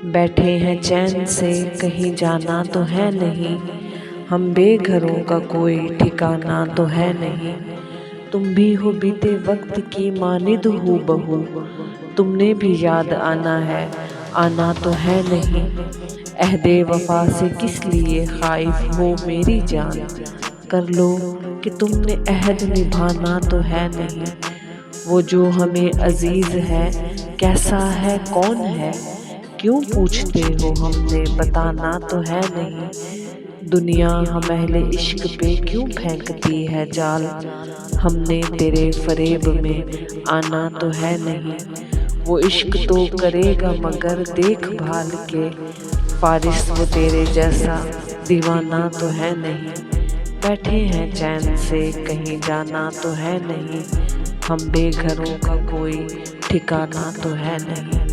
बैठे हैं चैन से कहीं जाना तो है नहीं, हम बेघरों का कोई ठिकाना तो है नहीं। तुम भी हो बीते वक्त की मानिद हूबहू, तुमने भी याद आना है, आना तो है नहीं। अहदे वफा से किस लिए खाइफ हो मेरी जान, कर लो कि तुमने अहद निभाना तो है नहीं। वो जो हमें अजीज है कैसा है कौन है, क्यों पूछते हो हमने बताना तो है नहीं। दुनिया हम अहले इश्क पे क्यों फेंकती है जाल, हमने तेरे फरेब में आना तो है नहीं। वो इश्क तो करेगा मगर देखभाल के, फारिस वो तेरे जैसा दीवाना तो है नहीं। बैठे हैं चैन से कहीं जाना तो है नहीं, हम बेघरों का कोई ठिकाना तो है नहीं।